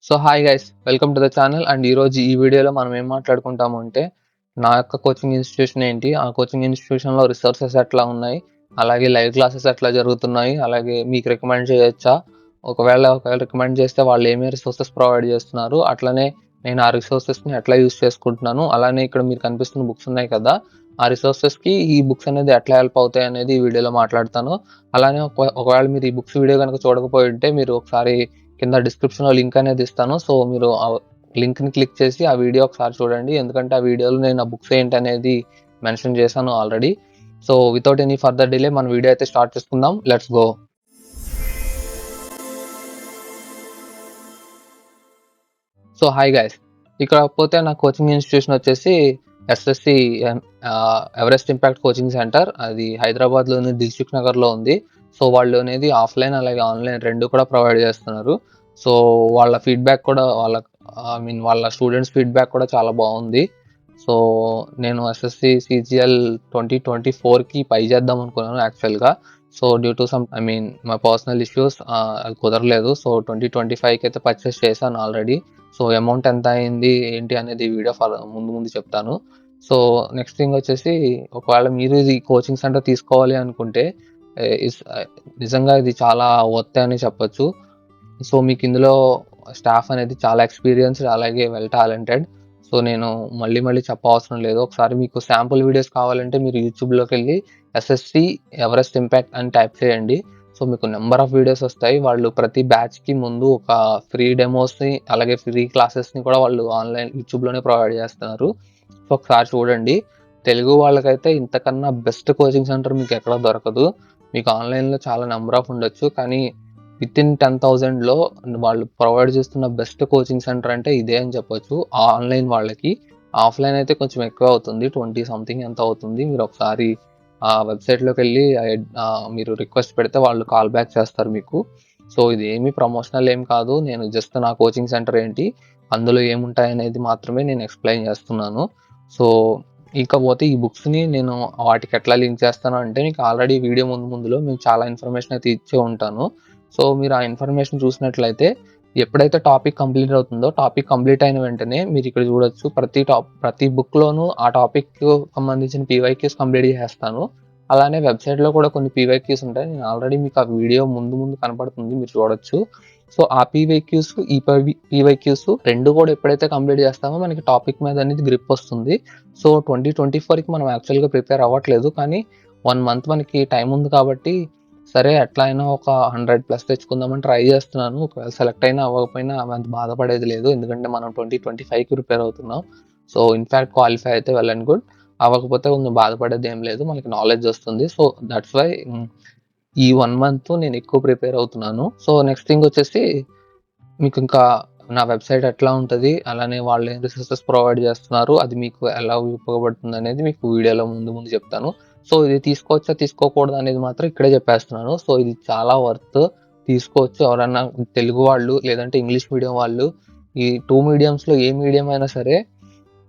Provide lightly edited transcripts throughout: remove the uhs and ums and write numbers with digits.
So hi guys, welcome to the channel. And ఈరోజు ఈ వీడియోలో మనం ఏం మాట్లాడుకుంటాము అంటే నా యొక్క కోచింగ్ ఇన్స్టిట్యూషన్ ఏంటి, ఆ కోచింగ్ ఇన్స్టిట్యూషన్లో రిసోర్సెస్ ఎట్లా ఉన్నాయి, అలాగే లైవ్ క్లాసెస్ ఎట్లా జరుగుతున్నాయి, అలాగే మీకు రికమెండ్ చేయొచ్చా, ఒకవేళ రికమెండ్ చేస్తే వాళ్ళు ఏమేమి రిసోర్సెస్ ప్రొవైడ్ చేస్తున్నారు, అట్లనే నేను ఆ రిసోర్సెస్ని ఎట్లా యూస్ చేసుకుంటున్నాను, అలానే ఇక్కడ మీరు కనిపిస్తున్న బుక్స్ ఉన్నాయి కదా, ఆ రిసోర్సెస్కి ఈ బుక్స్ అనేది ఎట్లా హెల్ప్ అవుతాయి అనేది ఈ వీడియోలో మాట్లాడతాను. అలానే ఒకవేళ మీరు ఈ బుక్స్ వీడియో కనుక చూడకపోయి ఉంటే మీరు ఒకసారి కింద డిస్క్రిప్షన్లో లింక్ అనేది ఇస్తాను. సో మీరు ఆ లింక్ని క్లిక్ చేసి ఆ వీడియో ఒకసారి చూడండి, ఎందుకంటే ఆ వీడియోలో నేను ఆ బుక్స్ ఏంటి అనేది మెన్షన్ చేశాను already. So without any further delay మన వీడియో అయితే స్టార్ట్ చేసుకుందాం. Let's go. So hi guys, ఇక్కడ పోతే నా కోచింగ్ ఇన్స్టిట్యూషన్ వచ్చేసి SSC Everest impact coaching centre. అది హైదరాబాద్లోని దిల్సుఖ్ నగర్లో ఉంది. సో వాళ్ళు అనేది ఆఫ్లైన్ అలాగే ఆన్లైన్ రెండు కూడా ప్రొవైడ్ చేస్తున్నారు. సో వాళ్ళ ఫీడ్బ్యాక్ కూడా వాళ్ళ స్టూడెంట్స్ ఫీడ్బ్యాక్ కూడా చాలా బాగుంది. సో నేను ఎస్ఎస్సి సిజిఎల్ 2024కి పై చేద్దాం అనుకున్నాను యాక్చువల్గా. So due to some my personal issues అది కుదరలేదు. సో 2025కి అయితే పర్చేస్ చేశాను ఆల్రెడీ. సో అమౌంట్ ఎంత అయింది ఏంటి అనేది వీడియో ముందు చెప్తాను. సో నెక్స్ట్ థింగ్ వచ్చేసి, ఒకవేళ మీరు ఇది కోచింగ్ సెంటర్ తీసుకోవాలి అనుకుంటే నిజంగా ఇది చాలా వర్త్ అని చెప్పొచ్చు. సో మీకు ఇందులో స్టాఫ్ అనేది చాలా ఎక్స్పీరియన్స్డ్ అలాగే వెల్ టాలెంటెడ్. సో నేను మళ్ళీ చెప్పవసరం లేదు. ఒకసారి మీకు శాంపుల్ వీడియోస్ కావాలంటే మీరు యూట్యూబ్లోకి వెళ్ళి ఎస్ఎస్సి ఎవరెస్ట్ ఇంపాక్ట్ అని టైప్ చేయండి. సో మీకు నెంబర్ ఆఫ్ వీడియోస్ వస్తాయి. వాళ్ళు ప్రతి బ్యాచ్కి ముందు ఒక ఫ్రీ డెమోస్ని అలాగే ఫ్రీ క్లాసెస్ని కూడా వాళ్ళు ఆన్లైన్ యూట్యూబ్లోనే ప్రొవైడ్ చేస్తున్నారు. సో ఒకసారి చూడండి. తెలుగు వాళ్ళకైతే ఇంతకన్నా బెస్ట్ కోచింగ్ సెంటర్ మీకు ఎక్కడ దొరకదు. మీకు ఆన్లైన్లో చాలా నెంబర్ ఆఫ్ ఉండొచ్చు, కానీ విత్ ఇన్ 10,000లో వాళ్ళు ప్రొవైడ్ చేస్తున్న బెస్ట్ కోచింగ్ సెంటర్ అంటే ఇదే అని చెప్పొచ్చు ఆన్లైన్ వాళ్ళకి. ఆఫ్లైన్ అయితే కొంచెం ఎక్కువ అవుతుంది, 20 సంథింగ్ ఎంత అవుతుంది. మీరు ఒకసారి ఆ వెబ్సైట్లోకి వెళ్ళి మీరు రిక్వెస్ట్ పెడితే వాళ్ళు కాల్ బ్యాక్ చేస్తారు మీకు. సో ఇది ఏమి ప్రమోషనల్ ఏం కాదు, నేను జస్ట్ నా కోచింగ్ సెంటర్ ఏంటి, అందులో ఏముంటాయి అనేది మాత్రమే నేను ఎక్స్ప్లెయిన్ చేస్తున్నాను. సో ఇకపోతే ఈ బుక్స్ని నేను వాటికి ఎట్లా లింక్ చేస్తాను అంటే, మీకు ఆల్రెడీ వీడియో ముందులో మీకు చాలా ఇన్ఫర్మేషన్ అయితే ఇచ్చే ఉంటాను. సో మీరు ఆ ఇన్ఫర్మేషన్ చూసినట్లయితే ఎప్పుడైతే టాపిక్ కంప్లీట్ అవుతుందో, టాపిక్ కంప్లీట్ అయిన వెంటనే మీరు ఇక్కడ చూడొచ్చు ప్రతి బుక్లోనూ ఆ టాపిక్ సంబంధించిన పీవైక్యూస్ కంప్లీట్ చేస్తాను. అలానే వెబ్సైట్లో కూడా కొన్ని పీవైక్యూస్ ఉంటాయి. నేను ఆల్రెడీ మీకు ఆ వీడియో ముందు కనపడుతుంది, మీరు చూడొచ్చు. సో ఆ పీవైక్యూస్ ఈ పీవైక్యూస్ రెండు కూడా ఎప్పుడైతే కంప్లీట్ చేస్తామో మనకి టాపిక్ మీద అనేది గ్రిప్ వస్తుంది. సో 2024కి మనం యాక్చువల్గా ప్రిపేర్ అవ్వట్లేదు, కానీ 1 మంత్ మనకి టైం ఉంది కాబట్టి సరే ఎట్లా అయినా ఒక 100+ తెచ్చుకుందామని ట్రై చేస్తున్నాను. ఒకవేళ సెలెక్ట్ అయినా అవ్వకపోయినా అంత బాధపడేది లేదు, ఎందుకంటే మనం 2025కి ప్రిపేర్ అవుతున్నాం. సో ఇన్ఫ్యాక్ట్ క్వాలిఫై అయితే వెల్ అండ్ గుడ్, అవ్వకపోతే కొంచెం బాధపడేది ఏం లేదు, మనకి నాలెడ్జ్ వస్తుంది. సో దట్స్ వై ఈ 1 మంత్ నేను ఎక్కువ ప్రిపేర్ అవుతున్నాను. సో నెక్స్ట్ థింగ్ వచ్చేసి, మీకు ఇంకా నా వెబ్సైట్ ఎట్లా ఉంటుంది, అలానే వాళ్ళు ఏం రిసోర్సెస్ ప్రొవైడ్ చేస్తున్నారు, అది మీకు ఎలా ఉపయోగపడుతుంది అనేది మీకు వీడియోలో ముందు చెప్తాను. సో ఇది తీసుకోవచ్చా తీసుకోకూడదు అనేది మాత్రం ఇక్కడే చెప్పేస్తున్నాను. సో ఇది చాలా వర్త్, తీసుకోవచ్చు. ఎవరన్నా తెలుగు వాళ్ళు లేదంటే ఇంగ్లీష్ మీడియం వాళ్ళు, ఈ 2 మీడియంస్లో ఏ మీడియం అయినా సరే,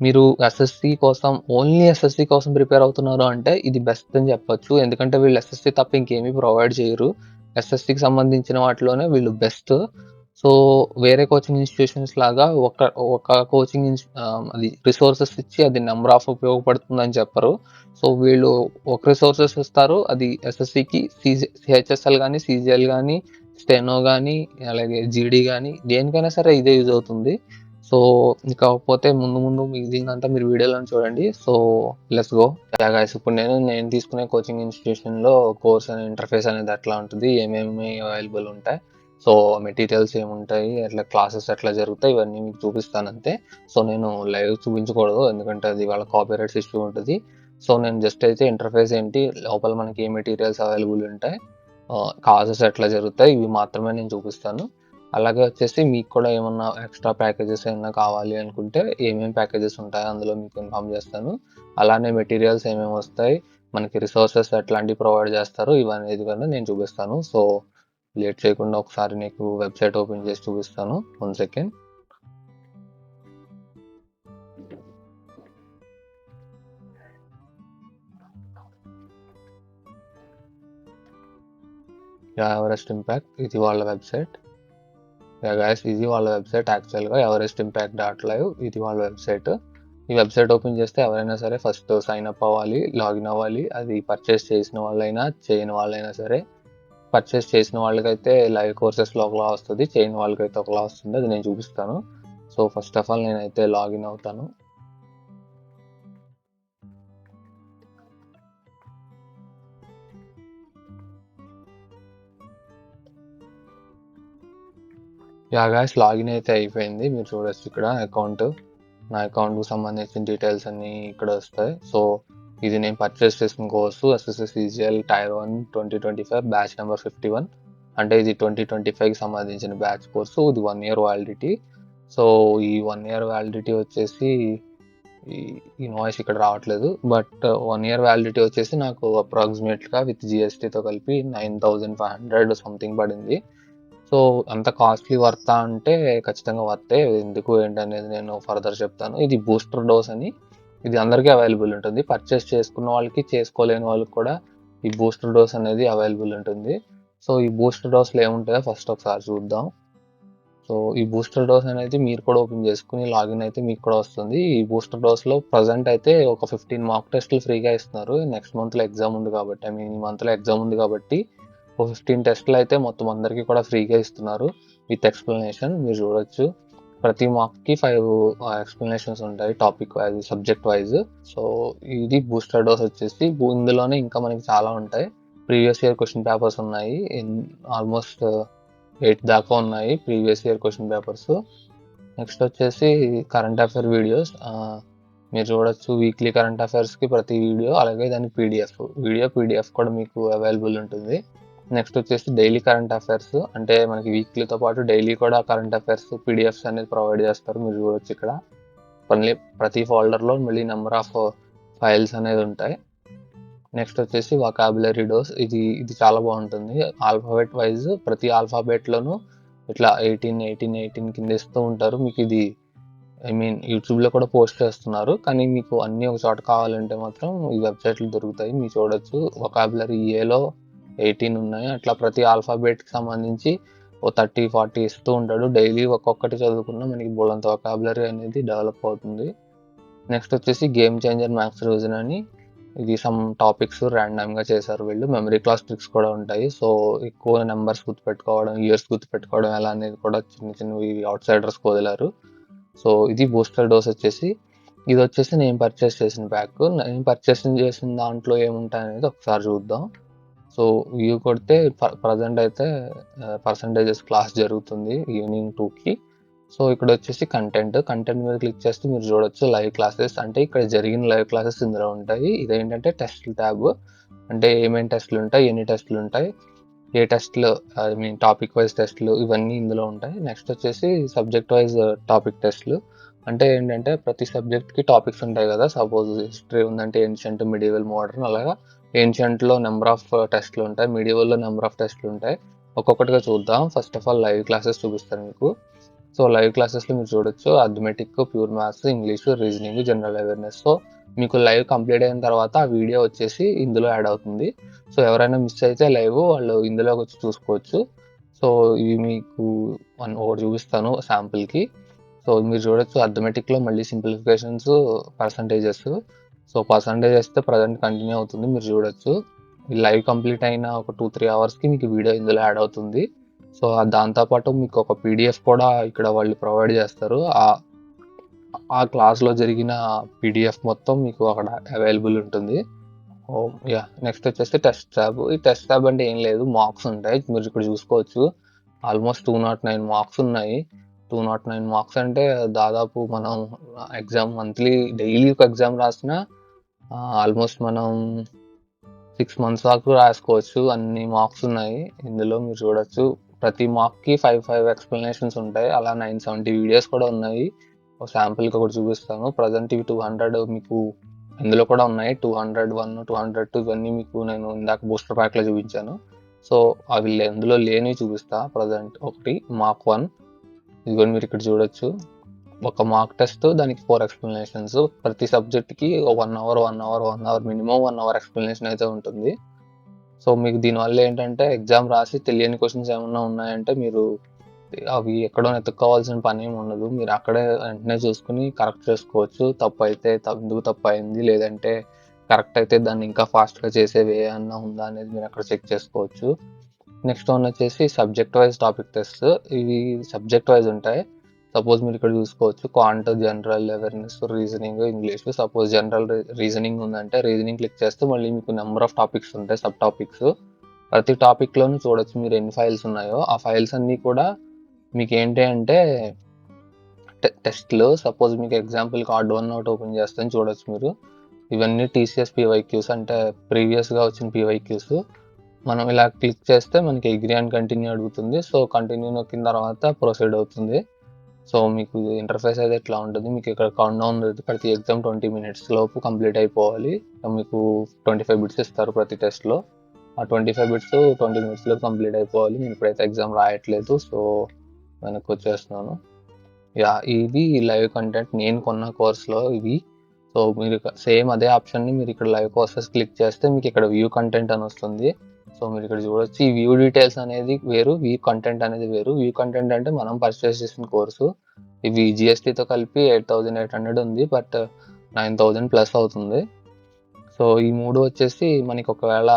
మీరు ఓన్లీ ఎస్ఎస్సి కోసం ప్రిపేర్ అవుతున్నారు అంటే ఇది బెస్ట్ అని చెప్పొచ్చు. ఎందుకంటే వీళ్ళు ఎస్ఎస్సి తప్ప ఇంకేమీ ప్రొవైడ్ చేయరు. ఎస్ఎస్సికి సంబంధించిన వాటిలోనే వీళ్ళు బెస్ట్. సో వేరే కోచింగ్ ఇన్స్టిట్యూషన్స్ లాగా ఒక కోచింగ్ అది రిసోర్సెస్ ఇచ్చి అది నెంబర్ ఆఫ్ ఉపయోగపడుతుందని చెప్పరు. సో వీళ్ళు ఒక రిసోర్సెస్ ఇస్తారు, అది ఎస్ఎస్సికి సిహెచ్ఎస్ఎల్ కానీ సిజిఎల్ కానీ స్టెనో కానీ అలాగే జీడీ కానీ దేనికైనా సరే ఇదే యూజ్ అవుతుంది. సో ఇకపోతే ముందు మిగిలినంతా మీరు వీడియోలో చూడండి. So let's go. గైస్, ఇప్పుడు నేను తీసుకునే కోచింగ్ ఇన్స్టిట్యూషన్లో కోర్స్ అనే ఇంటర్ఫేస్ అనేది ఎట్లా ఉంటుంది, ఏమేమి అవైలబుల్ ఉంటాయి, సో మెటీరియల్స్ ఏముంటాయి, ఎట్లా క్లాసెస్ ఎట్లా జరుగుతాయి, ఇవన్నీ మీకు చూపిస్తాను అంతే. సో నేను లైవ్ చూపించకూడదు, ఎందుకంటే అది వాళ్ళ కాపీరైట్స్ ఇష్యూ ఉంటుంది. సో నేను జస్ట్ అయితే ఇంటర్ఫేస్ ఏంటి, లోపల మనకి ఏ మెటీరియల్స్ అవైలబుల్ ఉంటాయి, క్లాసెస్ ఎట్లా జరుగుతాయి, ఇవి మాత్రమే నేను చూపిస్తాను. అలాగే వచ్చేసి మీకు కూడా ఏమన్నా ఎక్స్ట్రా ప్యాకేజెస్ ఏమైనా కావాలి అనుకుంటే ఏమేమి ప్యాకేజెస్ ఉంటాయో అందులో మీకు ఇన్ఫామ్ చేస్తాను. అలానే మెటీరియల్స్ ఏమేమి వస్తాయి, మనకి రిసోర్సెస్ ఎట్లాంటివి ప్రొవైడ్ చేస్తారు, ఇవన్నీ కూడా నేను చూపిస్తాను. సో లేట్ చేయకుండా ఒకసారి నీకు వెబ్సైట్ ఓపెన్ చేసి చూపిస్తాను. 1 సెకండ్. ఎవరెస్ట్ ఇంపాక్ట్, ఇది వాళ్ళ వెబ్సైట్. గైస్ ఇది వాళ్ళ వెబ్సైట్ యాక్చువల్గా ఎవరెస్ట్ ఇంపాక్ట్ డాట్ లైవ్, ఇది వాళ్ళ వెబ్సైట్. ఈ వెబ్సైట్ ఓపెన్ చేస్తే ఎవరైనా సరే ఫస్ట్ సైన్ అప్ అవ్వాలి, లాగిన్ అవ్వాలి. అది పర్చేస్ చేసిన వాళ్ళైనా చేయని వాళ్ళైనా సరే. పర్చేస్ చేసిన వాళ్ళకైతే లైవ్ కోర్సెస్లో ఒకలా వస్తుంది, చేయని వాళ్ళకైతే ఒకలా వస్తుంది. అది నేను చూపిస్తాను. సో ఫస్ట్ ఆఫ్ ఆల్ నేనైతే లాగిన్ అవుతాను. గాయ్స్ లాగిన్ అయితే అయిపోయింది. మీరు చూడొచ్చు ఇక్కడ అకౌంట్, నా అకౌంట్కి సంబంధించిన డీటెయిల్స్ అన్నీ ఇక్కడ వస్తాయి. సో ఇది నేను పర్చేస్ చేసిన course SSC CGL tyre 1 2025 batch number 51. అంటే ఇది 2025కి సంబంధించిన బ్యాచ్ కోర్సు. ఇది 1 year వ్యాలిడిటీ. సో ఈ 1 year వ్యాలిడిటీ వచ్చేసి ఈ నాయిస్ ఇక్కడ రావట్లేదు, బట్ 1 year వ్యాలిడిటీ వచ్చేసి నాకు అప్రాక్సిమేట్గా విత్ జిఎస్టీతో కలిపి 9500 సంథింగ్ పడింది. సో అంత కాస్ట్లీ వర్తా అంటే ఖచ్చితంగా వర్తే. ఎందుకు ఏంటనేది నేను ఫర్దర్ చెప్తాను. ఇది బూస్టర్ డోస్ అని, ఇది అందరికీ అవైలబుల్ ఉంటుంది. పర్చేస్ చేసుకున్న వాళ్ళకి, చేసుకోలేని వాళ్ళకి కూడా ఈ బూస్టర్ డోస్ అనేది అవైలబుల్ ఉంటుంది. సో ఈ బూస్టర్ డోస్లో ఏముంటుందో ఫస్ట్ ఒకసారి చూద్దాం. సో ఈ బూస్టర్ డోస్ అనేది మీరు కూడా ఓపెన్ చేసుకుని లాగిన్ అయితే మీకు కూడా వస్తుంది. ఈ బూస్టర్ డోస్లో ప్రజెంట్ అయితే ఒక 15 మాక్ టెస్టులు ఫ్రీగా ఇస్తున్నారు. నెక్స్ట్ మంత్లో ఎగ్జామ్ ఉంది కాబట్టి, ఈ మంత్లో ఎగ్జామ్ ఉంది కాబట్టి ఒక 15 టెస్టులు అయితే మొత్తం అందరికీ కూడా ఫ్రీగా ఇస్తున్నారు విత్ ఎక్స్ప్లెనేషన్. మీరు చూడొచ్చు ప్రతి మాక్కి 5 ఎక్స్ప్లెనేషన్స్ ఉంటాయి, topic wise, subject wise. So ఇది బూస్టర్ డోస్ వచ్చేసి ఇందులోనే ఇంకా మనకి చాలా ఉంటాయి. ప్రీవియస్ ఇయర్ క్వశ్చన్ పేపర్స్ ఉన్నాయి, ఆల్మోస్ట్ 8 దాకా ఉన్నాయి previous year question papers. Next వచ్చేసి కరెంట్ అఫైర్ వీడియోస్. మీరు చూడొచ్చు వీక్లీ కరెంట్ అఫైర్స్కి ప్రతి వీడియో, అలాగే దానికి పీడిఎఫ్ కూడా మీకు అవైలబుల్ ఉంటుంది. నెక్స్ట్ వచ్చేసి డైలీ కరెంట్ అఫైర్స్, అంటే మనకి వీక్లీతో పాటు డైలీ కూడా కరెంట్ అఫైర్స్ పీడిఎఫ్స్ అనేది ప్రొవైడ్ చేస్తారు. మీరు చూడొచ్చు ఇక్కడ ప్రతి ఫోల్డర్లో మళ్ళీ నెంబర్ ఆఫ్ ఫైల్స్ అనేది ఉంటాయి. నెక్స్ట్ వచ్చేసి వొకాబులరీ డోస్. ఇది చాలా బాగుంటుంది. ఆల్ఫాబెట్ వైజ్ ప్రతి ఆల్ఫాబెట్లోనూ ఇట్లా 18 కింద ఇస్తూ ఉంటారు. మీకు ఇది యూట్యూబ్లో కూడా పోస్ట్ చేస్తున్నారు, కానీ మీకు అన్నీ ఒక చోట కావాలంటే మాత్రం ఈ వెబ్సైట్లో దొరుకుతాయి. మీరు చూడొచ్చు వొకాబులరీ ఏలో 18 ఉన్నాయి. అట్లా ప్రతి ఆల్ఫాబెట్కి సంబంధించి ఓ 30-40 ఇస్తూ ఉంటాడు. డైలీ ఒక్కొక్కటి చదువుకున్నా మనకి బోలంత వొకాబులరీ అనేది డెవలప్ అవుతుంది. నెక్స్ట్ వచ్చేసి గేమ్ చేంజర్ మ్యాథ్స్ రివిజన్ అని, ఇది సమ్ టాపిక్స్ ర్యాండమ్గా చేశారు వీళ్ళు. మెమరీ క్లాస్ ట్రిక్స్ కూడా ఉంటాయి. సో ఎక్కువ నెంబర్స్ గుర్తుపెట్టుకోవడం, ఇయర్స్ గుర్తుపెట్టుకోవడం ఎలా అనేది కూడా చిన్నవి అవుట్ సైడర్స్కి వదిలారు. సో ఇది బూస్టర్ డోస్ వచ్చేసి. ఇది వచ్చేసి నేను పర్చేస్ చేసిన ప్యాక్. నేను పర్చేస్ చేసిన దాంట్లో ఏముంటాయి అనేది ఒకసారి చూద్దాం. సో వ్యూ కొడితే ప్రజెంట్ అయితే పర్సంటేజెస్ క్లాస్ జరుగుతుంది ఈవినింగ్ 2కి. సో ఇక్కడ వచ్చేసి కంటెంట్ మీద క్లిక్ చేస్తే మీరు చూడొచ్చు లైవ్ క్లాసెస్. అంటే ఇక్కడ జరిగిన లైవ్ క్లాసెస్ ఇందులో ఉంటాయి. ఇదేంటంటే టెస్ట్ ట్యాబ్, అంటే ఏమేమి టెస్టులు ఉంటాయి, ఎన్ని టెస్టులు ఉంటాయి, ఏ టెస్ట్లు, టాపిక్ వైజ్ టెస్ట్లు, ఇవన్నీ ఇందులో ఉంటాయి. నెక్స్ట్ వచ్చేసి సబ్జెక్ట్ వైజ్ టాపిక్ టెస్ట్లు. అంటే ఏంటంటే ప్రతి సబ్జెక్ట్కి టాపిక్స్ ఉంటాయి కదా. సపోజ్ హిస్టరీ ఉందంటే ఏన్షియంట్, మిడివల్, మోడర్న్, అలాగా ఏన్షియంట్లో నెంబర్ ఆఫ్ టెస్ట్లు ఉంటాయి, మిడివల్లో నెంబర్ ఆఫ్ టెస్ట్లు ఉంటాయి. ఒక్కొక్కటిగా చూద్దాం. First of all live classes చూపిస్తాను మీకు. సో లైవ్ క్లాసెస్లో మీరు చూడొచ్చు arithmetic, pure maths, English, reasoning, general awareness. So మీకు లైవ్ కంప్లీట్ అయిన తర్వాత ఆ వీడియో వచ్చేసి ఇందులో యాడ్ అవుతుంది. సో ఎవరైనా మిస్ అయితే లైవ్ వాళ్ళు ఇందులోకి వచ్చి చూసుకోవచ్చు. సో ఇవి మీకు ఒకటి చూపిస్తాను శాంపుల్కి. సో మీరు చూడొచ్చు అథమెటిక్లో మళ్ళీ సింప్లిఫికేషన్స్, పర్సంటేజెస్. సో పర్సంటేజ్ అయితే ప్రజెంట్ కంటిన్యూ అవుతుంది. మీరు చూడొచ్చు లైవ్ కంప్లీట్ అయిన ఒక 2-3 అవర్స్కి మీకు వీడియో ఇందులో యాడ్ అవుతుంది. సో దాంతోపాటు మీకు ఒక పీడిఎఫ్ కూడా ఇక్కడ వాళ్ళు ప్రొవైడ్ చేస్తారు. ఆ క్లాస్లో జరిగిన పీడిఎఫ్ మొత్తం మీకు అక్కడ అవైలబుల్ ఉంటుంది. నెక్స్ట్ వచ్చేసి టెస్ట్ ట్యాబ్. ఈ టెస్ట్ ట్యాబ్ అంటే ఏం లేదు, మార్క్స్ ఉంటాయి. మీరు ఇక్కడ చూసుకోవచ్చు ఆల్మోస్ట్ 209 మార్క్స్ ఉన్నాయి. 209 మార్క్స్ అంటే దాదాపు మనం ఎగ్జామ్ మంత్లీ డైలీ ఒక ఎగ్జామ్ రాసిన ఆల్మోస్ట్ మనం 6 months వరకు రాసుకోవచ్చు. అన్ని మార్క్స్ ఉన్నాయి ఇందులో. మీరు చూడొచ్చు ప్రతి మార్క్కి 5 ఎక్స్ప్లెనేషన్స్ ఉంటాయి. అలా 970 వీడియోస్ కూడా ఉన్నాయి. ఒక శాంపుల్కి ఒకటి చూపిస్తాను. ప్రజెంట్ ఇవి 200 మీకు ఇందులో కూడా ఉన్నాయి. 201, 202 ఇవన్నీ మీకు నేను ఇందాక బూస్టర్ ప్యాక్లో చూపించాను. సో అవి ఇందులో లేనివి చూపిస్తా. ప్రజెంట్ ఒకటి మార్క్ 1, ఇదిగోని మీరు ఇక్కడ చూడొచ్చు. ఒక మార్క్ టెస్ట్, దానికి 4 ఎక్స్ప్లెనేషన్స్. ప్రతి సబ్జెక్ట్కి 1 hour మినిమం 1 hour ఎక్స్ప్లెనేషన్ అయితే ఉంటుంది. సో మీకు దీనివల్ల ఏంటంటే ఎగ్జామ్ రాసి తెలియని క్వశ్చన్స్ ఏమన్నా ఉన్నాయంటే మీరు అవి ఎక్కడో వెతుక్కోవాల్సిన పని ఏమి ఉండదు. మీరు అక్కడే వెంటనే చూసుకొని కరెక్ట్ చేసుకోవచ్చు. తప్పు అయితే ఎందుకు తప్పు అయింది, లేదంటే కరెక్ట్ అయితే దాన్ని ఇంకా ఫాస్ట్గా చేసే వే అన్నా ఉందా అనేది మీరు అక్కడ చెక్ చేసుకోవచ్చు. నెక్స్ట్ వన్ వచ్చేసి సబ్జెక్ట్ వైజ్ టాపిక్ టెస్ట్. ఇవి సబ్జెక్ట్ వైజ్ ఉంటాయి. సపోజ్ మీరు ఇక్కడ చూసుకోవచ్చు quant, general awareness, reasoning, English. Suppose general reasoning ఉందంటే రీజనింగ్ క్లిక్ చేస్తే మళ్ళీ మీకు నెంబర్ ఆఫ్ టాపిక్స్ ఉంటాయి, సబ్ టాపిక్స్. ప్రతి టాపిక్లోనూ చూడొచ్చు మీరు ఎన్ని ఫైల్స్ ఉన్నాయో. ఆ ఫైల్స్ అన్నీ కూడా మీకు ఏంటి అంటే టెస్ట్లు. సపోజ్ మీకు ఎగ్జాంపుల్ కార్డ్ 1 ఒకటి ఓపెన్ చేస్తాను చూడొచ్చు మీరు. ఇవన్నీ టీసీఎస్ పీవైక్యూస్, అంటే ప్రీవియస్గా వచ్చిన పీవైక్యూస్. మనం ఇలా క్లిక్ చేస్తే మనకి అగ్రీ అండ్ కంటిన్యూ అడుగుతుంది. సో కంటిన్యూ నొక్కిన తర్వాత ప్రొసీడ్ అవుతుంది. సో మీకు ఇంటర్ఫేస్ అయితే ఇట్లా ఉంటుంది. మీకు ఇక్కడ కౌంట్ డౌన్ ప్రతి ఎగ్జామ్ 20 minutes లోపు కంప్లీట్ అయిపోవాలి. మీకు 25 బిట్స్ ఇస్తారు ప్రతి టెస్ట్లో. ఆ 25 బిట్స్ 20 minutes లో కంప్లీట్ అయిపోవాలి. నేను ఇప్పుడైతే ఎగ్జామ్ రాయట్లేదు, సో వెనక్కి వచ్చేస్తున్నాను. యా, ఇది లైవ్ కంటెంట్ నేను కొన్న కోర్స్లో ఇవి. సో మీరు సేమ్ అదే ఆప్షన్ని మీరు ఇక్కడ లైవ్ కోర్సెస్ క్లిక్ చేస్తే మీకు ఇక్కడ వ్యూ కంటెంట్ అని వస్తుంది. సో మీరు ఇక్కడ చూడొచ్చు, ఈ వ్యూ డీటెయిల్స్ అనేది వేరు, వ్యూ కంటెంట్ అనేది వేరు. వ్యూ కంటెంట్ అంటే మనం పర్చేస్ చేసిన కోర్సు. ఇవి జిఎస్టీతో కలిపి 8,800 ఉంది, బట్ 9,000 ప్లస్ అవుతుంది. సో ఈ మూడు వచ్చేసి మనకి ఒకవేళ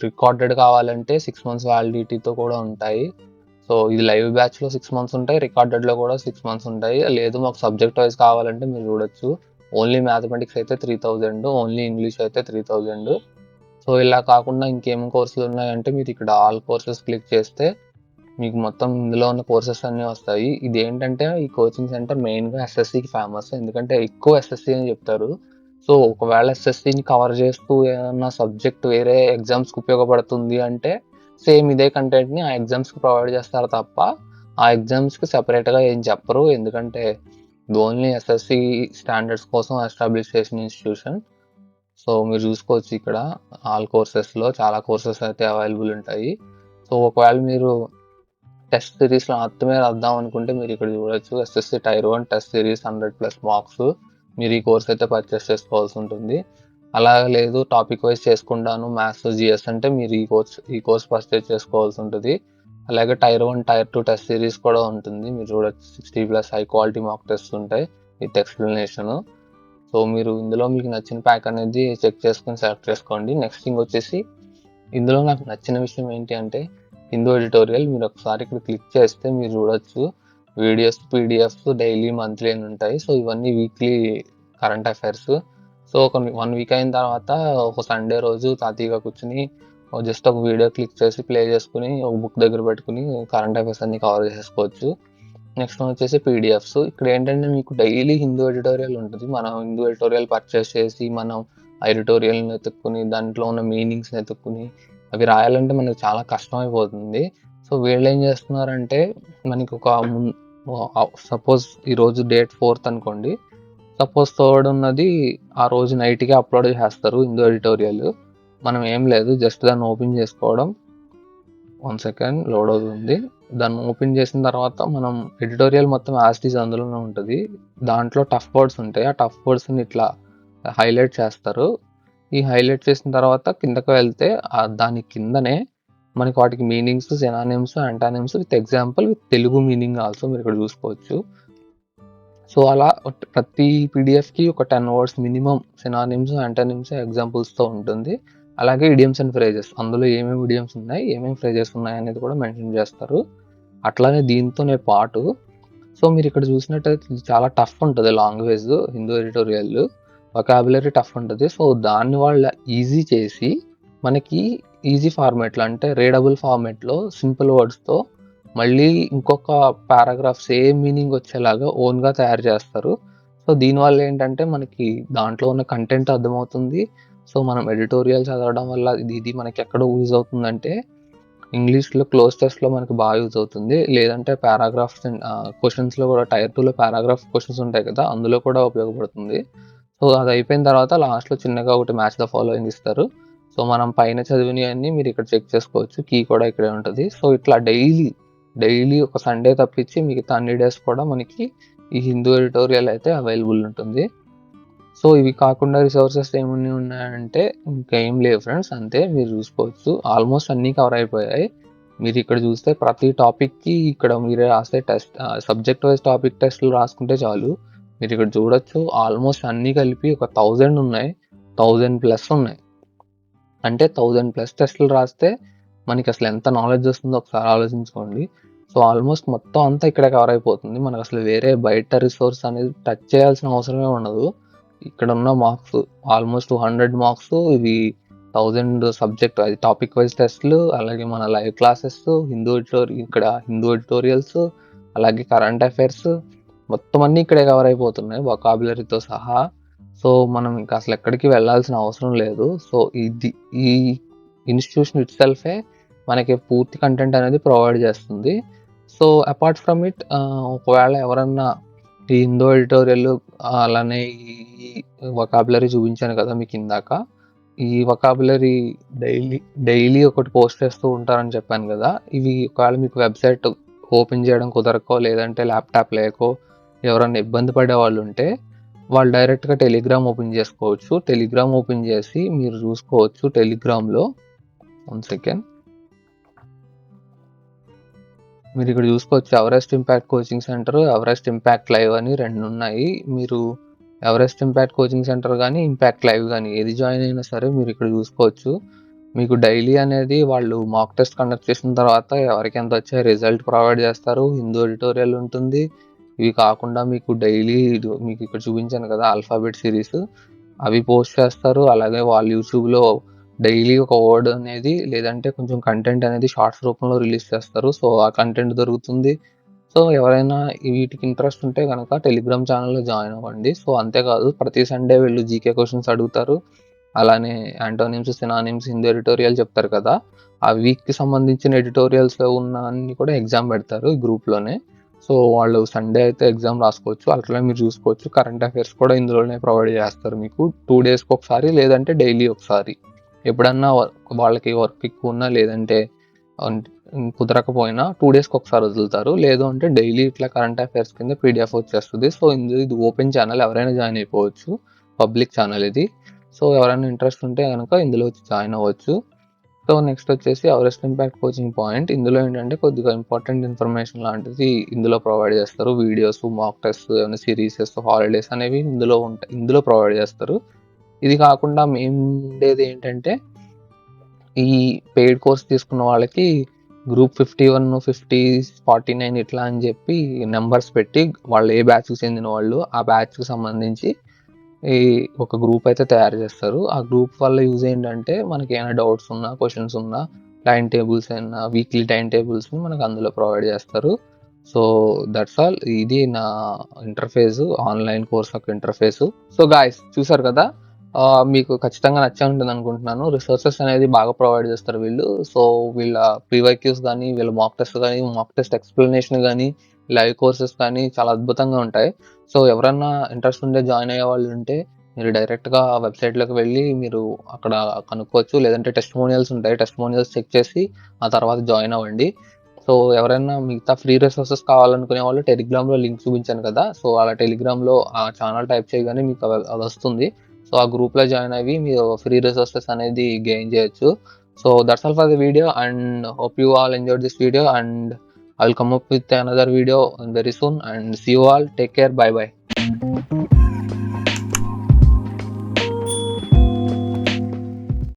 రికార్డెడ్ కావాలంటే 6 months వ్యాలిడిటీతో కూడా ఉంటాయి. సో ఇది లైవ్ బ్యాచ్లో 6 months ఉంటాయి, రికార్డెడ్లో కూడా 6 months ఉంటాయి. లేదు మాకు సబ్జెక్ట్ వైజ్ కావాలంటే మీరు చూడొచ్చు, ఓన్లీ మ్యాథమెటిక్స్ అయితే 3,000, ఓన్లీ ఇంగ్లీష్ అయితే 3,000. సో ఇలా కాకుండా ఇంకేం కోర్సులు ఉన్నాయంటే మీరు ఇక్కడ ఆల్ కోర్సెస్ క్లిక్ చేస్తే మీకు మొత్తం ఇందులో ఉన్న కోర్సెస్ అన్నీ వస్తాయి. ఇది ఏంటంటే ఈ కోచింగ్ సెంటర్ మెయిన్గా ఎస్ఎస్సికి ఫేమస్, ఎందుకంటే ఎక్కువ ఎస్ఎస్సి అని చెప్తారు. సో ఒకవేళ ఎస్ఎస్సిని కవర్ చేస్తూ ఏదన్నా సబ్జెక్ట్ వేరే ఎగ్జామ్స్కి ఉపయోగపడుతుంది అంటే సేమ్ ఇదే కంటెంట్ని ఆ ఎగ్జామ్స్కి ప్రొవైడ్ చేస్తారు తప్ప ఆ ఎగ్జామ్స్కి సెపరేట్గా ఏం చెప్పరు. ఎందుకంటే ఇది ఓన్లీ ఎస్ఎస్సి స్టాండర్డ్స్ కోసం ఎస్టాబ్లిష్ చేసిన ఇన్స్టిట్యూషన్. సో మీరు చూసుకోవచ్చు ఇక్కడ ఆల్ కోర్సెస్లో చాలా కోర్సెస్ అయితే అవైలబుల్ ఉంటాయి. సో ఒకవేళ మీరు టెస్ట్ సిరీస్లో మాత్రమే రాద్దాం అనుకుంటే మీరు ఇక్కడ చూడొచ్చు, SSC tier 1 test series 100+ marks. మీరు ఈ కోర్స్ అయితే పర్చేస్ చేసుకోవాల్సి ఉంటుంది. అలా లేదు టాపిక్ వైజ్ చేసుకుంటాను మ్యాథ్స్, జిఎస్ అంటే మీరు ఈ కోర్స్ పర్చేస్ చేసుకోవాల్సి ఉంటుంది. అలాగే టైర్ 1 టైర్ 2 టెస్ట్ సిరీస్ కూడా ఉంటుంది. మీరు చూడొచ్చు 60+ హై క్వాలిటీ మార్క్ టెస్ట్ ఉంటాయి విత్ ఎక్స్ప్లెనేషన్. సో మీరు ఇందులో మీకు నచ్చిన ప్యాక్ అనేది చెక్ చేసుకొని సెలెక్ట్ చేసుకోండి. నెక్స్ట్ థింగ్ వచ్చేసి ఇందులో నాకు నచ్చిన విషయం ఏంటి అంటే హిందూ ఎడిటోరియల్. మీరు ఒకసారి ఇక్కడ క్లిక్ చేస్తే మీరు చూడొచ్చు వీడియోస్, పీడిఎఫ్స్ డైలీ, మంత్లీ అని ఉంటాయి. సో ఇవన్నీ వీక్లీ కరెంట్ అఫైర్స్. సో ఒక 1 week అయిన తర్వాత ఒక సండే రోజు తాతీగా కూర్చుని జస్ట్ ఒక వీడియో క్లిక్ చేసి ప్లే చేసుకుని ఒక బుక్ దగ్గర పెట్టుకుని కరెంట్ అఫైర్స్ అన్ని కవర్ చేసుకోవచ్చు. నెక్స్ట్ వచ్చేసి పీడిఎఫ్స్. ఇక్కడ ఏంటంటే మీకు డైలీ హిందూ ఎడిటోరియల్ ఉంటుంది. మనం హిందూ ఎడిటోరియల్ పర్చేస్ చేసి మనం ఆ ఎడిటోరియల్ని వెతుక్కుని దాంట్లో ఉన్న మీనింగ్స్ని వెతుక్కుని అవి రాయాలంటే మనకు చాలా కష్టం అయిపోతుంది. సో వీళ్ళు ఏం చేస్తున్నారంటే మనకి ఒక సపోజ్ ఈరోజు డేట్ 4th అనుకోండి, సపోజ్ 3rd ఉన్నది ఆ రోజు నైట్గా అప్లోడ్ చేస్తారు హిందూ ఎడిటోరియల్. మనం ఏం లేదు, జస్ట్ దాన్ని ఓపెన్ చేసుకోవడం. 1 second లోడ్ అవుతుంది. దాన్ని ఓపెన్ చేసిన తర్వాత మనం ఎడిటోరియల్ మొత్తం యాస్టీస్ అందులోనే ఉంటుంది. దాంట్లో టఫ్ వర్డ్స్ ఉంటాయి. ఆ టఫ్ వర్డ్స్ని ఇట్లా హైలైట్ చేస్తారు. ఈ హైలైట్ చేసిన తర్వాత కిందకు వెళ్తే దాని కిందనే మనకి వాటికి meanings, synonyms, antonyms with example with Telugu meaning also మీరు ఇక్కడ చూసుకోవచ్చు. సో అలా ప్రతి పీడిఎఫ్కి ఒక 10 words మినిమం సినానిమ్స్, యాంటానిమ్స్, ఎగ్జాంపుల్స్తో ఉంటుంది. అలాగే ఇడియమ్స్ అండ్ ఫ్రేజెస్, అందులో ఏమేమి ఇడియమ్స్ ఉన్నాయి, ఏమేమి ఫ్రేజెస్ ఉన్నాయి అనేది కూడా మెన్షన్ చేస్తారు. అట్లానే దీంతోనే పాటు సో మీరు ఇక్కడ చూసినట్టయితే చాలా టఫ్ ఉంటుంది language Hindu editorial, vocabulary tough ఉంటుంది. సో దాన్ని వాళ్ళ ఈజీ చేసి మనకి ఈజీ ఫార్మేట్లో అంటే రీడబుల్ ఫార్మేట్లో సింపుల్ వర్డ్స్తో మళ్ళీ ఇంకొక పారాగ్రాఫ్ సేమ్ మీనింగ్ వచ్చేలాగా ఓన్గా తయారు చేస్తారు. సో దీనివల్ల ఏంటంటే మనకి దాంట్లో ఉన్న కంటెంట్ అర్థమవుతుంది. సో మనం ఎడిటోరియల్ చదవడం వల్ల ఇది మనకి ఎక్కడ యూజ్ అవుతుందంటే ఇంగ్లీష్లో క్లోజ్ టెస్ట్లో మనకి బాగా యూజ్ అవుతుంది. లేదంటే పారాగ్రాఫ్స్ క్వశ్చన్స్లో కూడా టైర్ 2లో పారాగ్రాఫ్ క్వశ్చన్స్ ఉంటాయి కదా, అందులో కూడా ఉపయోగపడుతుంది. సో అది అయిపోయిన తర్వాత లాస్ట్లో చిన్నగా ఒకటి మ్యాచ్ ద ఫాలోయింగ్ ఇస్తారు. సో మనం పైన చదివినవన్నీ మీరు ఇక్కడ చెక్ చేసుకోవచ్చు, కీ కూడా ఇక్కడే ఉంటుంది. సో ఇట్లా డైలీ ఒక సండే తప్పించి మిగతా అన్ని డేస్ కూడా మనకి ఈ హిందూ ఎడిటోరియల్ అయితే అవైలబుల్ ఉంటుంది. సో ఇవి కాకుండా రిసోర్సెస్ ఏమన్నీ ఉన్నాయంటే ఇంకేం లేవు ఫ్రెండ్స్, అంతే. మీరు చూసుకోవచ్చు ఆల్మోస్ట్ అన్నీ కవర్ అయిపోయాయి. మీరు ఇక్కడ చూస్తే ప్రతి టాపిక్కి ఇక్కడ మీరే రాసే టెస్ట్ సబ్జెక్ట్ వైజ్ టాపిక్ టెస్ట్లు రాసుకుంటే చాలు. మీరు ఇక్కడ చూడొచ్చు ఆల్మోస్ట్ అన్నీ కలిపి ఒక 1000 ఉన్నాయి, 1000+ ఉన్నాయి. అంటే 1000+ టెస్టులు రాస్తే మనకి అసలు ఎంత నాలెడ్జ్ వస్తుందో ఒకసారి ఆలోచించుకోండి. సో ఆల్మోస్ట్ మొత్తం అంతా ఇక్కడే కవర్ అయిపోతుంది. మనకు అసలు వేరే బయట రిసోర్స్ అనేది టచ్ చేయాల్సిన అవసరమే ఉండదు. ఇక్కడ ఉన్న మార్క్స్ ఆల్మోస్ట్ 200 మార్క్స్, ఇవి 1000 సబ్జెక్ట్ అది టాపిక్ వైజ్ టెస్ట్లు, అలాగే మన లైవ్ క్లాసెస్, ఇక్కడ హిందూ ఎడిటోరియల్స్, అలాగే కరెంట్ అఫైర్స్ మొత్తం అన్నీ ఇక్కడే కవర్ అయిపోతున్నాయి వొకాబులరీతో సహా. సో మనం ఇంకా అసలు ఎక్కడికి వెళ్ళాల్సిన అవసరం లేదు. సో ఈ ఇన్స్టిట్యూషన్ ఇట్ సెల్ఫే మనకి పూర్తి కంటెంట్ అనేది ప్రొవైడ్ చేస్తుంది. సో అపార్ట్ ఫ్రమ్ ఇట్ ఒకవేళ ఎవరన్నా ఈ హిందూ ఎడిటోరియల్ అలానే ఈ వొకాబులరీ చూపించాను కదా మీకు ఇందాక, ఈ వొకాబులరీ డైలీ ఒకటి పోస్ట్ చేస్తూ ఉంటారని చెప్పాను కదా. ఇవి ఒకవేళ మీకు వెబ్సైట్ ఓపెన్ చేయడం కుదరకో, లేదంటే ల్యాప్టాప్ లేకో ఎవరన్నా ఇబ్బంది పడే వాళ్ళు ఉంటే వాళ్ళు డైరెక్ట్గా టెలిగ్రామ్ ఓపెన్ చేసుకోవచ్చు. టెలిగ్రామ్ ఓపెన్ చేసి మీరు చూసుకోవచ్చు. టెలిగ్రామ్లో 1 సెకండ్ మీరు ఇక్కడ చూసుకోవచ్చు. Everest impact coaching centre, Everest impact live అని 2 ఉన్నాయి. మీరు ఎవరెస్ట్ ఇంపాక్ట్ కోచింగ్ సెంటర్ కానీ, ఇంపాక్ట్ లైవ్ కానీ ఏది జాయిన్ అయినా సరే మీరు ఇక్కడ చూసుకోవచ్చు. మీకు డైలీ అనేది వాళ్ళు మాక్ టెస్ట్ కండక్ట్ చేసిన తర్వాత ఎవరికి ఎంత వచ్చాయో రిజల్ట్ ప్రొవైడ్ చేస్తారు. హిందూ ఎడిటోరియల్ ఉంటుంది. ఇవి కాకుండా మీకు డైలీ మీకు ఇక్కడ చూపించాను కదా ఆల్ఫాబెట్ సిరీస్, అవి పోస్ట్ చేస్తారు. అలాగే వాళ్ళు యూట్యూబ్లో డైలీ ఒక వర్డ్ అనేది లేదంటే కొంచెం కంటెంట్ అనేది షార్ట్స్ రూపంలో రిలీజ్ చేస్తారు. సో ఆ కంటెంట్ దొరుకుతుంది. సో ఎవరైనా వీటికి ఇంట్రెస్ట్ ఉంటే కనుక టెలిగ్రామ్ ఛానల్లో జాయిన్ అవ్వండి. సో అంతేకాదు ప్రతి సండే వీళ్ళు జీకే క్వశ్చన్స్ అడుగుతారు. అలానే యాంటోనిమ్స్, సినానిమ్స్, హిందూ ఎడిటోరియల్ చెప్తారు కదా, ఆ వీక్కి సంబంధించిన ఎడిటోరియల్స్లో ఉన్న అన్ని కూడా ఎగ్జామ్ పెడతారు ఈ గ్రూప్లోనే. సో వాళ్ళు సండే అయితే ఎగ్జామ్ రాసుకోవచ్చు. అట్లా మీరు చూసుకోవచ్చు. కరెంట్ అఫైర్స్ కూడా ఇందులోనే ప్రొవైడ్ చేస్తారు మీకు 2 డేస్కి ఒకసారి, లేదంటే డైలీ ఒకసారి. ఎప్పుడన్నా వాళ్ళకి వర్క్ ఎక్కువ ఉన్నా లేదంటే కుదరకపోయినా 2 డేస్కి ఒకసారి వదులుతారు. లేదు అంటే డైలీ ఇట్లా కరెంట్ అఫైర్స్ కింద పీడిఎఫ్ వచ్చేస్తుంది. సో ఇది ఓపెన్ ఛానల్, ఎవరైనా జాయిన్ అయిపోవచ్చు. పబ్లిక్ ఛానల్ ఇది. సో ఎవరైనా ఇంట్రెస్ట్ ఉంటే కనుక ఇందులో వచ్చి జాయిన్ అవ్వచ్చు. సో నెక్స్ట్ వచ్చేసి ఎవరెస్ట్ ఇంపాక్ట్ కోచింగ్ పాయింట్. ఇందులో ఏంటంటే కొద్దిగా ఇంపార్టెంట్ ఇన్ఫర్మేషన్ లాంటిది ఇందులో ప్రొవైడ్ చేస్తారు. వీడియోస్, మాక్ టెస్ట్, ఏమైనా సిరీసెస్, హాలిడేస్ అనేవి ఇందులో ప్రొవైడ్ చేస్తారు. ఇది కాకుండా మేము ఉండేది ఏంటంటే ఈ పెయిడ్ కోర్స్ తీసుకున్న వాళ్ళకి గ్రూప్ 51, 50, 49 ఇట్లా అని చెప్పి నెంబర్స్ పెట్టి వాళ్ళు ఏ బ్యాచ్కి చెందిన వాళ్ళు ఆ బ్యాచ్కి సంబంధించి ఈ ఒక గ్రూప్ అయితే తయారు చేస్తారు. ఆ గ్రూప్ వల్ల యూజ్ ఏంటంటే మనకి ఏమైనా డౌట్స్ ఉన్నా, క్వశ్చన్స్ ఉన్నా, టైం టేబుల్స్ అయినా, వీక్లీ టైం టేబుల్స్ని మనకు అందులో ప్రొవైడ్ చేస్తారు. So that's all. ఇది నా ఇంటర్ఫేస్, ఆన్లైన్ కోర్స్ యొక్క ఇంటర్ఫేస్. సో గాయస్ చూసారు కదా, మీకు ఖచ్చితంగా నచ్చే ఉంటుంది అనుకుంటున్నాను. రిసోర్సెస్ అనేది బాగా ప్రొవైడ్ చేస్తారు వీళ్ళు. సో వీళ్ళ ప్రీవైక్యూస్ కానీ, వీళ్ళ మాక్ టెస్ట్ కానీ, మాక్ టెస్ట్ ఎక్స్ప్లెనేషన్ కానీ, లైవ్ కోర్సెస్ కానీ చాలా అద్భుతంగా ఉంటాయి. సో ఎవరన్నా ఇంట్రెస్ట్ ఉంటే జాయిన్ అయ్యే వాళ్ళు ఉంటే మీరు డైరెక్ట్గా వెబ్సైట్లోకి వెళ్ళి మీరు అక్కడ కనుక్కోవచ్చు. లేదంటే టెస్టిమోనియల్స్ ఉంటాయి, టెస్టిమోనియల్స్ చెక్ చేసి ఆ తర్వాత జాయిన్ అవ్వండి. సో ఎవరైనా మిగతా ఫ్రీ రిసోర్సెస్ కావాలనుకునే వాళ్ళు టెలిగ్రామ్లో లింక్ చూపించాను కదా, సో అలా టెలిగ్రామ్లో ఆ ఛానల్ టైప్ చేయగానే మీకు అది వస్తుంది. సో ఆ గ్రూప్లో జాయిన్ అయ్యి మీరు ఫ్రీ రిసోర్సెస్ అనేది గెయిన్ చేయొచ్చు. So that's all for the video and hope you all enjoyed this video, and I'll come up with another video very soon, and see you all. Take care. Bye bye.